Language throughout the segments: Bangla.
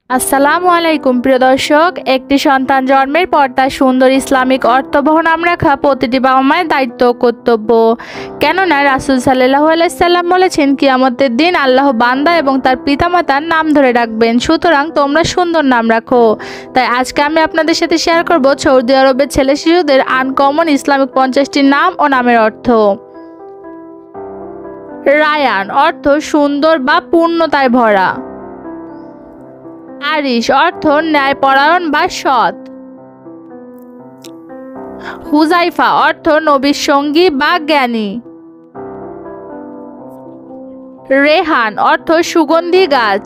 আসসালামু আলাইকুম প্রিয় দর্শক, একটি সন্তান জন্মের পর তার সুন্দর ইসলামিক অর্থবহ নাম রাখা প্রতিটি বাবা মায়ের দায়িত্ব ও কর্তব্য। কেননা রাসূল সাল্লাল্লাহু আলাইহি সাল্লাম বলেছেন, কিয়ামতের দিন আল্লাহ বান্দা এবং তার পিতামাতার নাম ধরে রাখবেন। সুতরাং তোমরা সুন্দর নাম রাখো। তাই আজকে আমি আপনাদের সাথে শেয়ার করব সৌদি আরবের ছেলে শিশুদের আনকমন ইসলামিক 50টি নাম ও নামের অর্থ। রায়ান অর্থ সুন্দর বা পূর্ণতায় ভরা। আরিশ অর্থ ন্যায়পরায়ণ বা সৎ। হুজাইফা অর্থ নবীর সঙ্গী বা জ্ঞানী। রেহান অর্থ সুগন্ধি গাছ।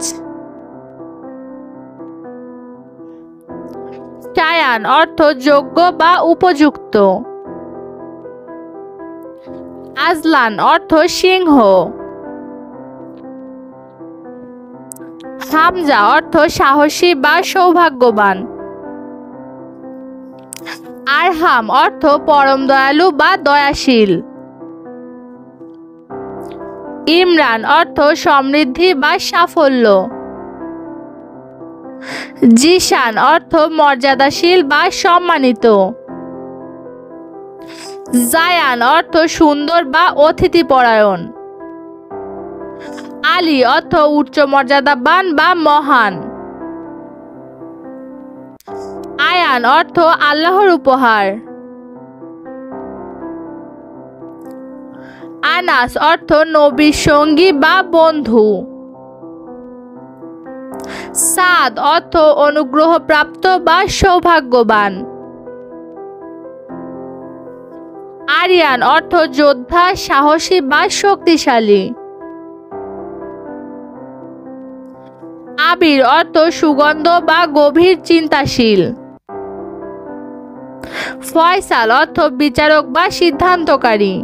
শায়ান অর্থ যোগ্য বা উপযুক্ত। আজলান অর্থ সিংহ। হামজা অর্থ সাহসী বা সৌভাগ্যবান। আরহাম অর্থ পরম দয়ালু বা দয়াশীল। ইমরান অর্থ সমৃদ্ধি বা সাফল্য। জিশান অর্থ মর্যাদাশীল বা সম্মানিত। জায়ান অর্থ সুন্দর বা অতিথিপরায়ণ। আলী অর্থ উচ্চ মর্যাদাবান বা মহান। আয়ান অর্থ আল্লাহর উপহার। আনাস অর্থ নবীর সঙ্গী বা বন্ধু। সাদ অর্থ অনুগ্রহপ্রাপ্ত বা সৌভাগ্যবান। আরিয়ান অর্থ যোদ্ধা, সাহসী বা শক্তিশালী। আবির অর্থ সুগন্ধ বা গভীর চিন্তাশীল। ফয়সাল অর্থ বিচারক বা সিদ্ধান্তকারী।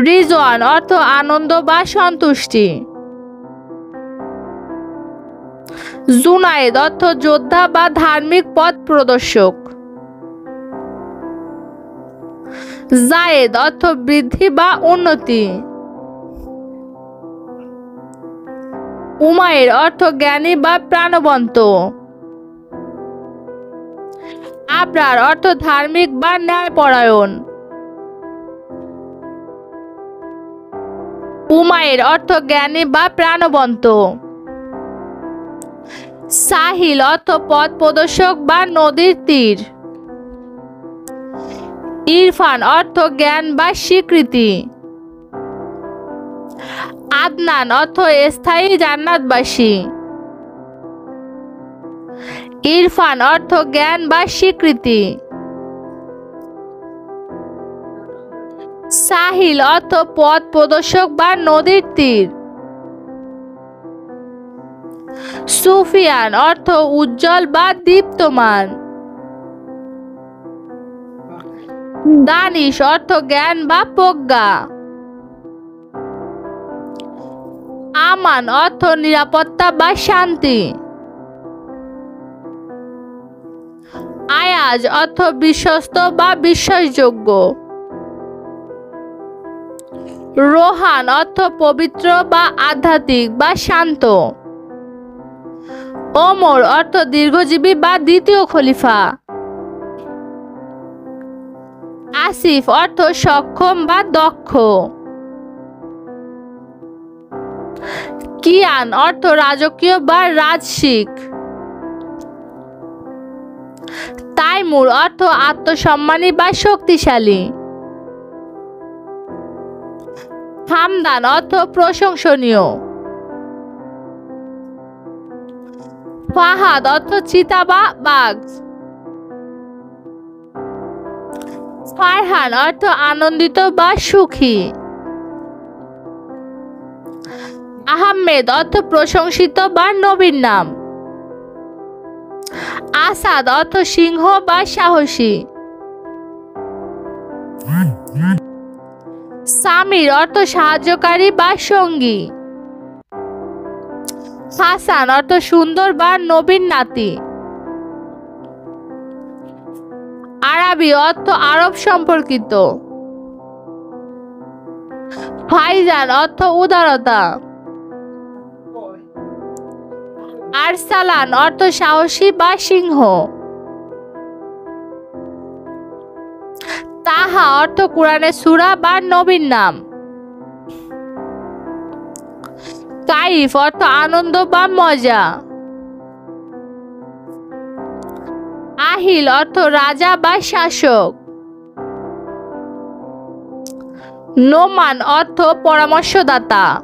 রিজওয়ান অর্থ আনন্দ বা সন্তুষ্টি। জুনায়েদ অর্থ যোদ্ধা বা ধার্মিক পথ প্রদর্শক। জায়েদ অর্থ বৃদ্ধি বা উন্নতি। উমায়ের অর্থ জ্ঞানী বা প্রাণবন্ত। আবরার অর্থ ধার্মিক বা ন্যায়পরায়ণ। উমায়ের অর্থ জ্ঞানী বা প্রাণবন্ত। সাহিল অর্থ পথ প্রদর্শক বা নদীর তীর। ইরফান অর্থ জ্ঞান বা স্বীকৃতি। আদনান অর্থ স্থায়ী জান্নাতবাসী। ইরফান অর্থ জ্ঞান বা স্বীকৃতি। সাহিল অর্থ পথ প্রদর্শক বা নদীর তীর। সুফিয়ান অর্থ উজ্জ্বল বা দীপ্তমান। দানিশ অর্থ জ্ঞান বা প্রজ্ঞা। আমান অর্থ নিরাপত্তা বা শান্তি। আয়াজ অর্থ বিশ্বস্ত বা বিশ্বাসযোগ্য। রোহান অর্থ পবিত্র বা আধ্যাত্মিক বা শান্ত। ওমর অর্থ দীর্ঘজীবী বা দ্বিতীয় খলিফা। আসিফ অর্থ সক্ষম বা দক্ষ। কিয়ান অর্থ রাজকীয় বা রাজসিক। তাইমুর অর্থ আত্মসম্মানী বা শক্তিশালী। হামদান অর্থ প্রশংসনীয়। ফাহাদ অর্থ চিতা বা বাঘ। ফারহান অর্থ আনন্দিত বা সুখী। আহমেদ অর্থ প্রশংসিত বা নবীর নাম। আসাদ অর্থ সিংহ বা সাহসী। সামির অর্থ সাহায্যকারী বা সঙ্গী। হাসান অর্থ সুন্দর বা নবীর নাতি। আরবি অর্থ আরব সম্পর্কিত। ভাইজান অর্থ উদারতা। আরসালান অর্থ সাহসী বা সিংহ। তাহা অর্থ কোরআনের সূরা বা নবীর নাম। কাইফ অর্থ আনন্দ বা মজা। আহিল অর্থ রাজা বা শাসক। নোমান অর্থ পরামর্শদাতা।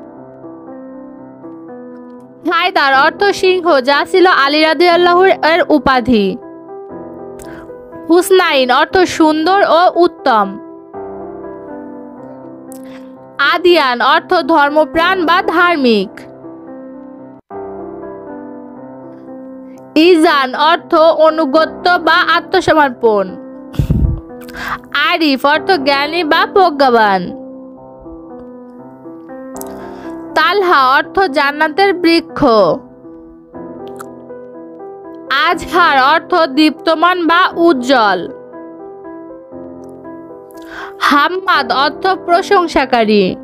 হায়দার অর্থ সিংহ, যা ছিল আলী রাদিয়াল্লাহু এর উপাধি। হুসনাইন অর্থ সুন্দর ও উত্তম। আদিয়ান অর্থ ধর্মপ্রাণ বা ধার্মিক। ইজান অর্থ অনুগত্য বা আত্মসমর্পণ। আরিফ অর্থ জ্ঞানী বা প্রজ্ঞাবান। তালহা অর্থ জান্নাতের বৃক্ষ। আজহার অর্থ দীপ্তমান বা উজ্জ্বল। হাম্মাদ অর্থ প্রশংসাকারী।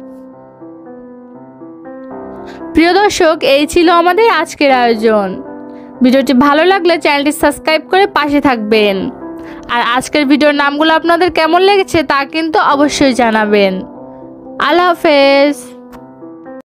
প্রিয় দর্শক, এই ছিল আমাদের আজকের আয়োজন। ভিডিওটি ভালো লাগলে চ্যানেলটি সাবস্ক্রাইব করে পাশে থাকবেন। আর আজকের ভিডিওর নামগুলো আপনাদের কেমন লেগেছে তা কিন্তু অবশ্যই জানাবেন। আল্লাহ হাফেজ।